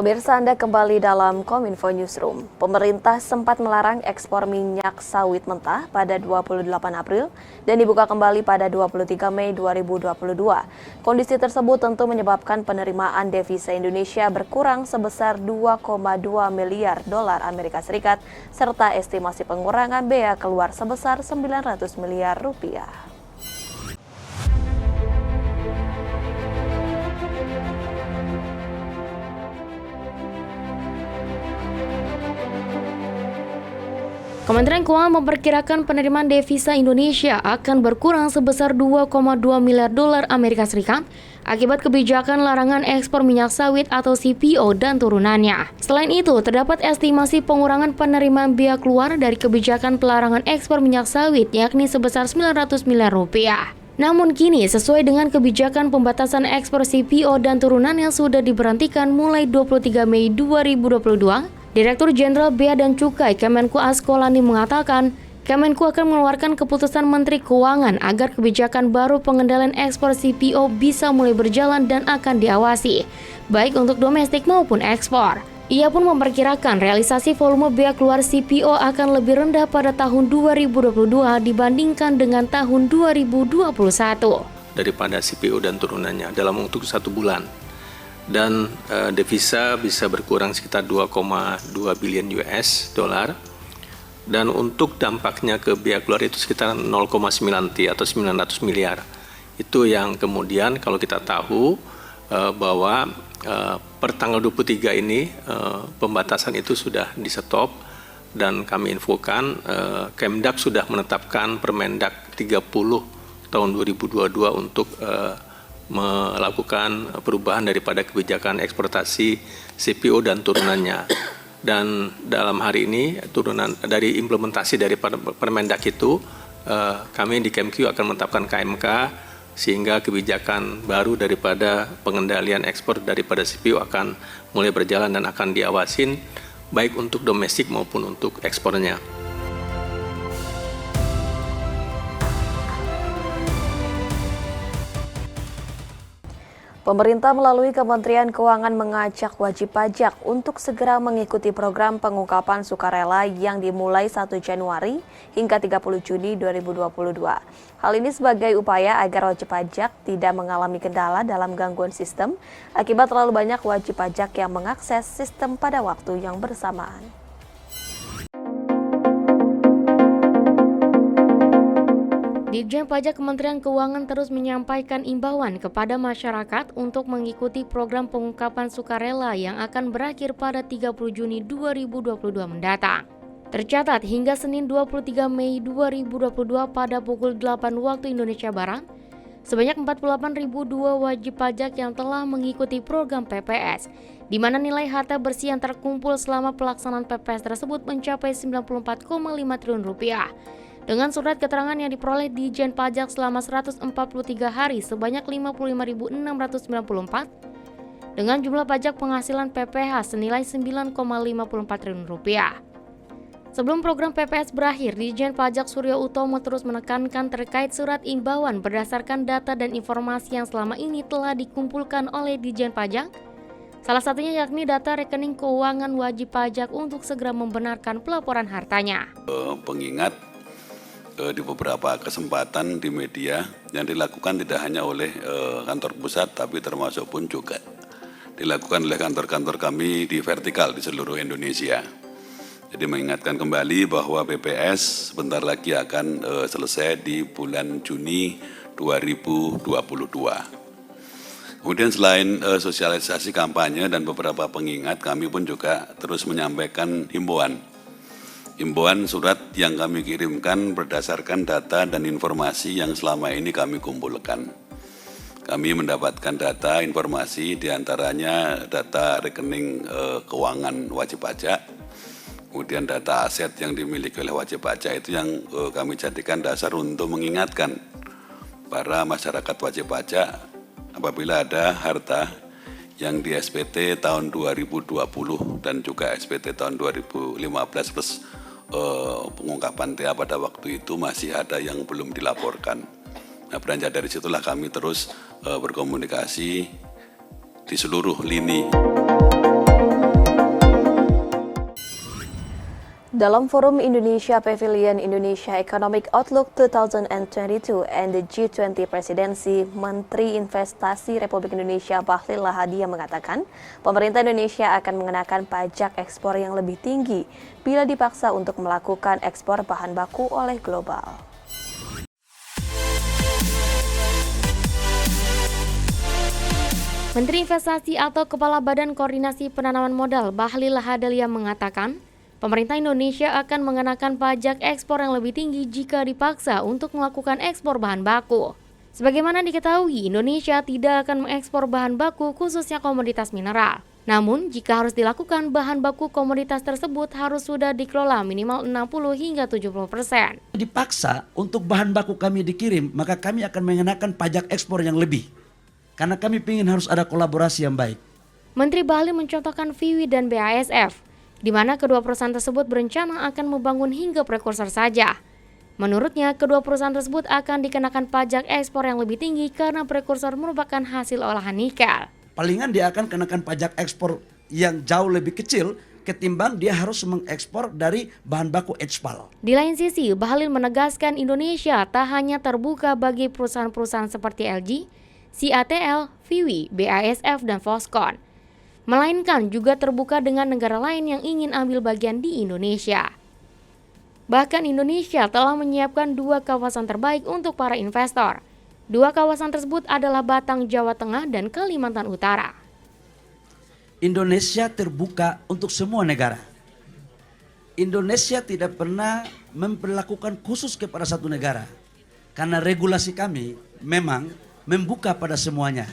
Pemirsa, Anda kembali dalam Kominfo Newsroom. Pemerintah sempat melarang ekspor minyak sawit mentah pada 28 April dan dibuka kembali pada 23 Mei 2022. Kondisi tersebut tentu menyebabkan penerimaan devisa Indonesia berkurang sebesar 2,2 miliar dolar Amerika Serikat serta estimasi pengurangan bea keluar sebesar 900 miliar rupiah. Kementerian Keuangan memperkirakan penerimaan devisa Indonesia akan berkurang sebesar 2,2 miliar dolar Amerika Serikat akibat kebijakan larangan ekspor minyak sawit atau CPO dan turunannya. Selain itu, terdapat estimasi pengurangan penerimaan bea keluar dari kebijakan pelarangan ekspor minyak sawit yakni sebesar 900 miliar rupiah. Namun kini, sesuai dengan kebijakan pembatasan ekspor CPO dan turunan yang sudah diberhentikan mulai 23 Mei 2022, Direktur Jenderal Bea dan Cukai Kemenku Askolani mengatakan, Kemenku akan mengeluarkan keputusan Menteri Keuangan agar kebijakan baru pengendalian ekspor CPO bisa mulai berjalan dan akan diawasi, baik untuk domestik maupun ekspor. Ia pun memperkirakan realisasi volume bea keluar CPO akan lebih rendah pada tahun 2022 dibandingkan dengan tahun 2021. Daripada CPO dan turunannya dalam untuk 1 bulan. Dan devisa bisa berkurang sekitar 2,2 billion US dollar, dan untuk dampaknya ke bea keluar itu sekitar 0,9 T atau 900 miliar. Itu yang kemudian kalau kita tahu bahwa per tanggal 23 ini pembatasan itu sudah di-stop, dan kami infokan Kemdak sudah menetapkan Permendak 30 tahun 2022 untuk melakukan perubahan daripada kebijakan eksportasi CPO dan turunannya. Dan dalam hari ini turunan dari implementasi dari Permendak itu kami di Kemku akan menetapkan KMK sehingga kebijakan baru daripada pengendalian ekspor daripada CPO akan mulai berjalan dan akan diawasin baik untuk domestik maupun untuk ekspornya. Pemerintah melalui Kementerian Keuangan mengajak wajib pajak untuk segera mengikuti program pengungkapan sukarela yang dimulai 1 Januari hingga 30 Juni 2022. Hal ini sebagai upaya agar wajib pajak tidak mengalami kendala dalam gangguan sistem akibat terlalu banyak wajib pajak yang mengakses sistem pada waktu yang bersamaan. Ditjen Pajak Kementerian Keuangan terus menyampaikan imbauan kepada masyarakat untuk mengikuti program pengungkapan sukarela yang akan berakhir pada 30 Juni 2022 mendatang. Tercatat hingga Senin 23 Mei 2022 pada pukul 8 waktu Indonesia Barat, sebanyak 48.002 wajib pajak yang telah mengikuti program PPS, di mana nilai harta bersih yang terkumpul selama pelaksanaan PPS tersebut mencapai 94,5 triliun rupiah. Dengan surat keterangan yang diperoleh di Ditjen Pajak selama 143 hari sebanyak 55.694 dengan jumlah pajak penghasilan PPH senilai 9,54 triliun rupiah. Sebelum program PPS berakhir, Ditjen Pajak Suryo Utomo terus menekankan terkait surat imbauan berdasarkan data dan informasi yang selama ini telah dikumpulkan oleh Ditjen Pajak. Salah satunya yakni data rekening keuangan wajib pajak untuk segera membenarkan pelaporan hartanya. Pengingat di beberapa kesempatan di media yang dilakukan tidak hanya oleh kantor pusat tapi termasuk pun juga dilakukan oleh kantor-kantor kami di vertikal di seluruh Indonesia. Jadi mengingatkan kembali bahwa PPS sebentar lagi akan selesai di bulan Juni 2022. Kemudian selain sosialisasi kampanye dan beberapa pengingat, kami pun juga terus menyampaikan himbauan surat yang kami kirimkan berdasarkan data dan informasi yang selama ini kami kumpulkan. Kami mendapatkan data informasi diantaranya data rekening keuangan wajib pajak, kemudian data aset yang dimiliki oleh wajib pajak itu yang kami jadikan dasar untuk mengingatkan para masyarakat wajib pajak apabila ada harta yang di SPT tahun 2020 dan juga SPT tahun 2015 plus pengungkapan TA pada waktu itu masih ada yang belum dilaporkan. Nah, beranjak dari situlah kami terus berkomunikasi di seluruh lini. Dalam forum Indonesia Pavilion Indonesia Economic Outlook 2022 and the G20 Presidency, Menteri Investasi Republik Indonesia Bahlil Lahadalia mengatakan, pemerintah Indonesia akan mengenakan pajak ekspor yang lebih tinggi bila dipaksa untuk melakukan ekspor bahan baku oleh global. Menteri Investasi atau Kepala Badan Koordinasi Penanaman Modal Bahlil Lahadalia mengatakan, pemerintah Indonesia akan mengenakan pajak ekspor yang lebih tinggi jika dipaksa untuk melakukan ekspor bahan baku. Sebagaimana diketahui, Indonesia tidak akan mengekspor bahan baku khususnya komoditas mineral. Namun, jika harus dilakukan, bahan baku komoditas tersebut harus sudah dikelola minimal 60 hingga 70%. Dipaksa untuk bahan baku kami dikirim, maka kami akan mengenakan pajak ekspor yang lebih. Karena kami ingin harus ada kolaborasi yang baik. Menteri Bahlil mencontohkan VIWI dan BASF, di mana kedua perusahaan tersebut berencana akan membangun hingga prekursor saja. Menurutnya, kedua perusahaan tersebut akan dikenakan pajak ekspor yang lebih tinggi karena prekursor merupakan hasil olahan nikel. Palingan dia akan kenakan pajak ekspor yang jauh lebih kecil ketimbang dia harus mengekspor dari bahan baku HPAL. Di lain sisi, Bahlil menegaskan Indonesia tak hanya terbuka bagi perusahaan-perusahaan seperti LG, CATL, VIWI, BASF, dan Foxconn, melainkan juga terbuka dengan negara lain yang ingin ambil bagian di Indonesia. Bahkan Indonesia telah menyiapkan 2 kawasan terbaik untuk para investor. 2 kawasan tersebut adalah Batang, Jawa Tengah, dan Kalimantan Utara. Indonesia terbuka untuk semua negara. Indonesia tidak pernah memperlakukan khusus kepada satu negara. Karena regulasi kami memang membuka pada semuanya.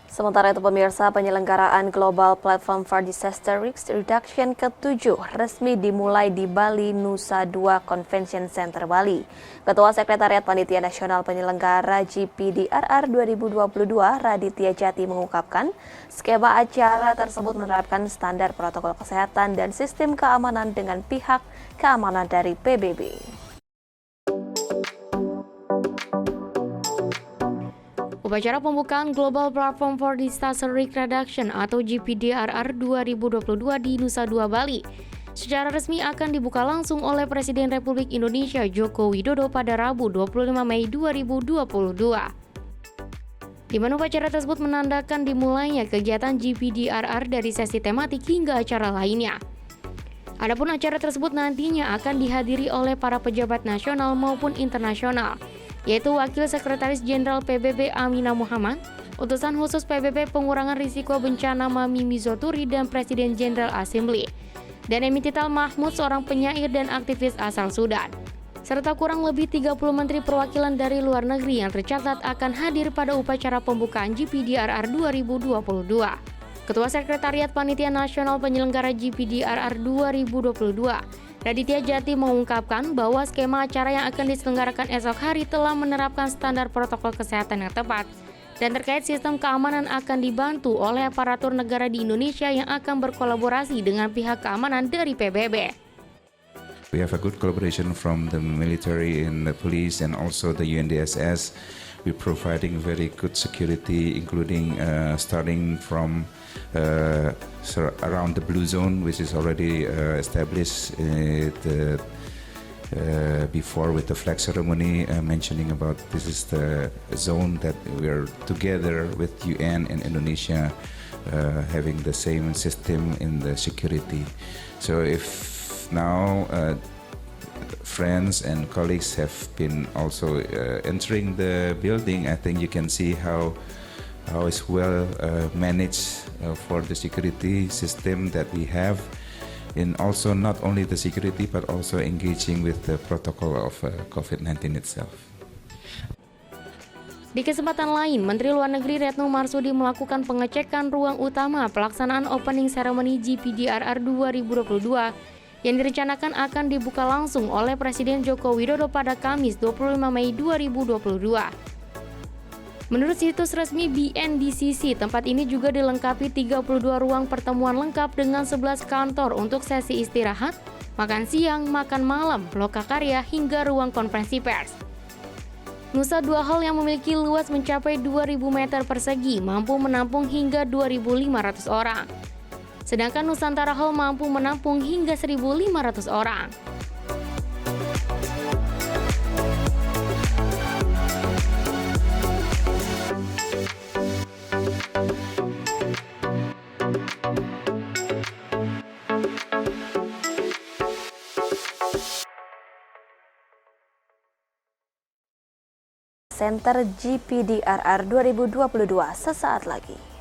Sementara itu pemirsa, penyelenggaraan Global Platform for Disaster Risk Reduction ke-7 resmi dimulai di Bali Nusa Dua Convention Center Bali. Ketua Sekretariat Panitia Nasional Penyelenggara GPDRR 2022 Raditya Jati mengungkapkan, skema acara tersebut menerapkan standar protokol kesehatan dan sistem keamanan dengan pihak keamanan dari PBB. Upacara pembukaan Global Platform for Disaster Risk Reduction atau GPDRR 2022 di Nusa Dua, Bali secara resmi akan dibuka langsung oleh Presiden Republik Indonesia Joko Widodo pada Rabu 25 Mei 2022. Di mana upacara tersebut menandakan dimulainya kegiatan GPDRR dari sesi tematik hingga acara lainnya. Adapun acara tersebut nantinya akan dihadiri oleh para pejabat nasional maupun internasional, yaitu Wakil Sekretaris Jenderal PBB Aminah Muhammad, Utusan Khusus PBB Pengurangan Risiko Bencana Mami Mizoturi dan Presiden Jenderal Assembly, dan Emitital Mahmud, seorang penyair dan aktivis asal Sudan, serta kurang lebih 30 menteri perwakilan dari luar negeri yang tercatat akan hadir pada upacara pembukaan GPDRR 2022. Ketua Sekretariat Panitia Nasional Penyelenggara GPDRR 2022, Raditya Jati mengungkapkan bahwa skema acara yang akan diselenggarakan esok hari telah menerapkan standar protokol kesehatan yang tepat dan terkait sistem keamanan akan dibantu oleh aparatur negara di Indonesia yang akan berkolaborasi dengan pihak keamanan dari PBB. We have a good collaboration from the military and the police and also the UNDSS. We're providing very good security, including starting from around the blue zone, which is already established before with the flag ceremony, mentioning about this is the zone that we are together with UN and Indonesia, having the same system in the security. So if now friends and colleagues have been also entering the building, I think you can see how it's well managed for the security system that we have, in also not only the security but also engaging with the protocol of COVID-19 itself. Di kesempatan lain, Menteri Luar Negeri Retno Marsudi melakukan pengecekan ruang utama pelaksanaan opening ceremony GPDRR 2022 yang direncanakan akan dibuka langsung oleh Presiden Joko Widodo pada Kamis 25 Mei 2022. Menurut situs resmi BNDCC, tempat ini juga dilengkapi 32 ruang pertemuan lengkap dengan 11 kantor untuk sesi istirahat, makan siang, makan malam, lokakarya, hingga ruang konferensi pers. Nusa Dua Hal yang memiliki luas mencapai 2.000 meter persegi mampu menampung hingga 2.500 orang. Sedangkan Nusantara Hall mampu menampung hingga 1.500 orang. Center GPDRR 2022 sesaat lagi.